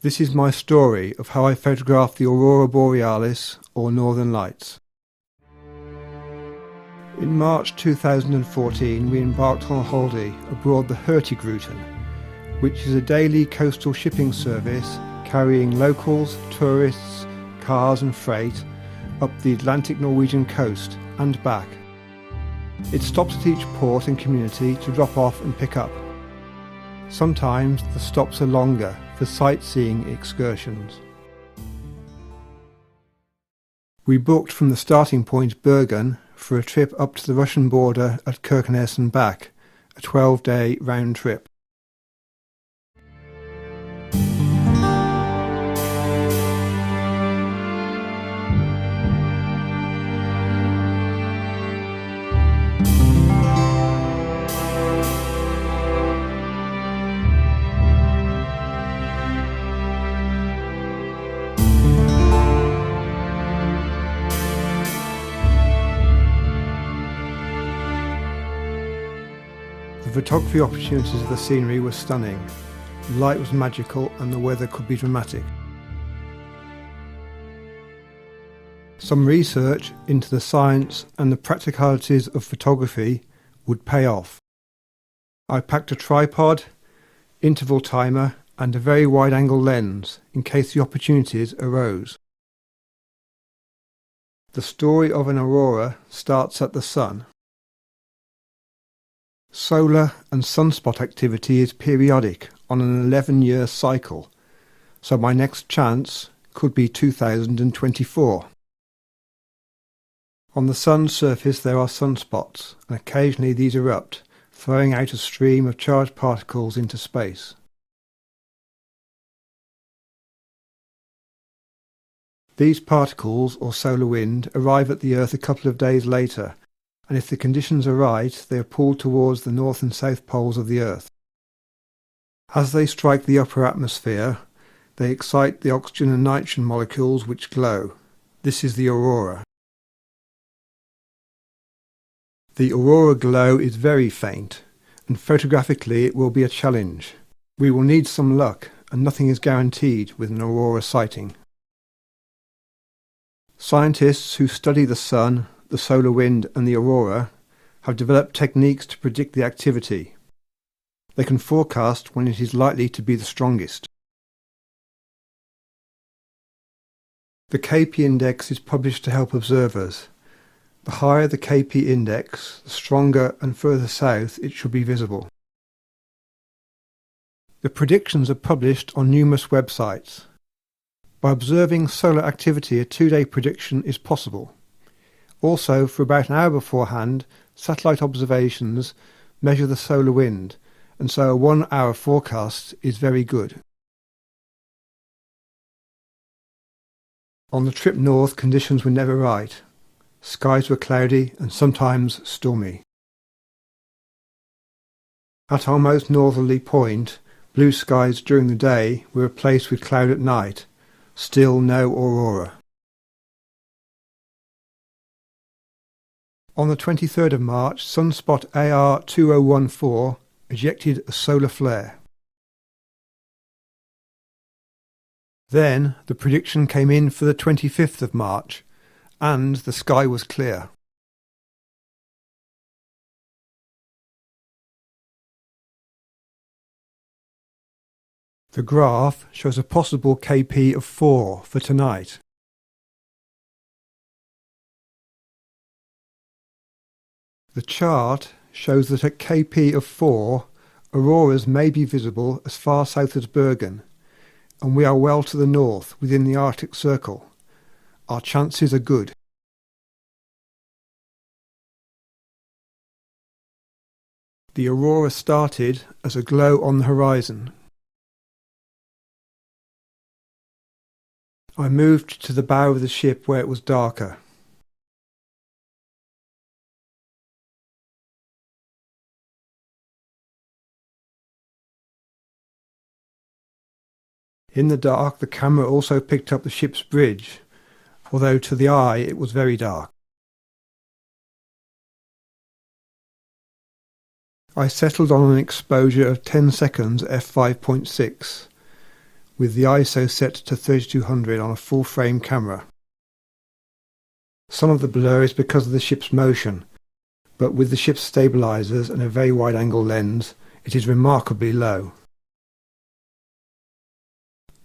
This is my story of how I photographed the Aurora Borealis, or Northern Lights. In March 2014 we embarked on a holiday aboard the Hurtigruten, which is a daily coastal shipping service carrying locals, tourists, cars and freight up the Atlantic Norwegian coast and back. It stops at each port and community to drop off and pick up. Sometimes the stops are longer for sightseeing excursions. We booked from the starting point Bergen for a trip up to the Russian border at Kirkenes and back, a 12-day round trip. The photography opportunities of the scenery were stunning, the light was magical and the weather could be dramatic. Some research into the science and the practicalities of photography would pay off. I packed a tripod, interval timer and a very wide-angle lens in case the opportunities arose. The story of an aurora starts at the sun. Solar and sunspot activity is periodic on an 11-year cycle, so my next chance could be 2024. On the sun's surface there are sunspots, and occasionally these erupt, throwing out a stream of charged particles into space. These particles, or solar wind, arrive at the Earth a couple of days later, and if the conditions are right, they are pulled towards the north and south poles of the Earth. As they strike the upper atmosphere, they excite the oxygen and nitrogen molecules which glow. This is the aurora. The aurora glow is very faint, and photographically it will be a challenge. We will need some luck, and nothing is guaranteed with an aurora sighting. Scientists who study the sun, the solar wind and the aurora have developed techniques to predict the activity. They can forecast when it is likely to be the strongest. The KP index is published to help observers. The higher the KP index, the stronger and further south it should be visible. The predictions are published on numerous websites. By observing solar activity, a 2-day prediction is possible. Also, for about an hour beforehand, satellite observations measure the solar wind, and so a 1-hour forecast is very good. On the trip north, conditions were never right. Skies were cloudy and sometimes stormy. At our most northerly point, blue skies during the day were replaced with cloud at night. Still no aurora. On the 23rd of March, sunspot AR2014 ejected a solar flare. Then the prediction came in for the 25th of March, and the sky was clear. The graph shows a possible KP of 4 for tonight. The chart shows that at KP of 4, auroras may be visible as far south as Bergen, and we are well to the north within the Arctic Circle. Our chances are good. The aurora started as a glow on the horizon. I moved to the bow of the ship where it was darker. In the dark, the camera also picked up the ship's bridge, although to the eye it was very dark. I settled on an exposure of 10 seconds f5.6, with the ISO set to 3200 on a full-frame camera. Some of the blur is because of the ship's motion, but with the ship's stabilisers and a very wide-angle lens, it is remarkably low.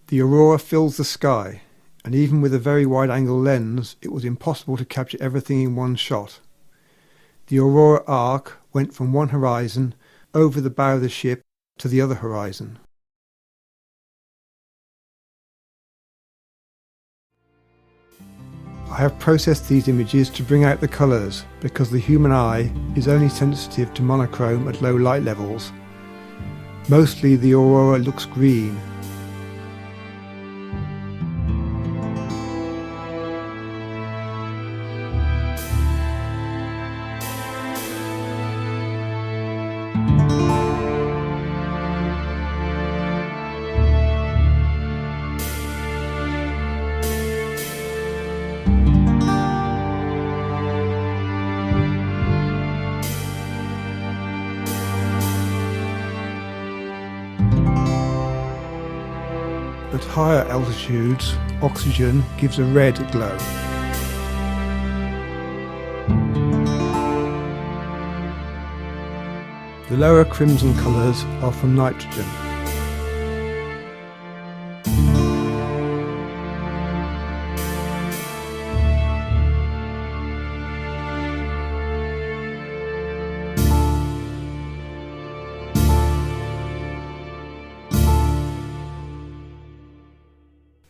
The Aurora fills the sky, and even with a very wide-angle lens, it was impossible to capture everything in one shot. The Aurora arc went from one horizon over the bow of the ship to the other horizon. I have processed these images to bring out the colours because the human eye is only sensitive to monochrome at low light levels. Mostly the Aurora looks green. At higher altitudes, oxygen gives a red glow. The lower crimson colours are from nitrogen.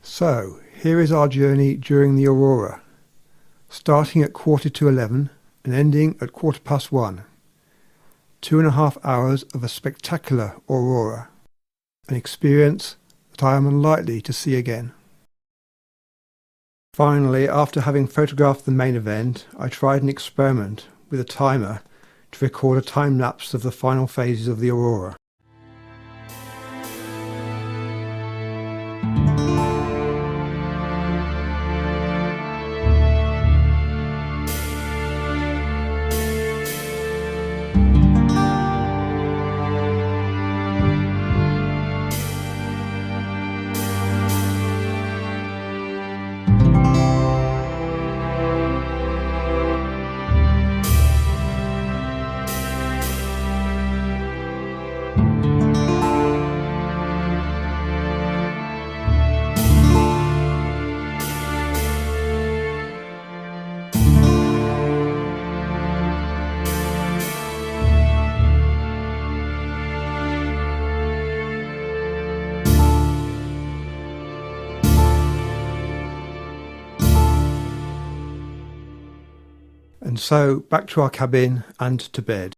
So, here is our journey during the Aurora, starting at 11:15 and ending at 1:15. 2.5 hours of a spectacular Aurora, an experience that I am unlikely to see again. Finally, after having photographed the main event, I tried an experiment with a timer to record a time lapse of the final phases of the Aurora. And so back to our cabin and to bed.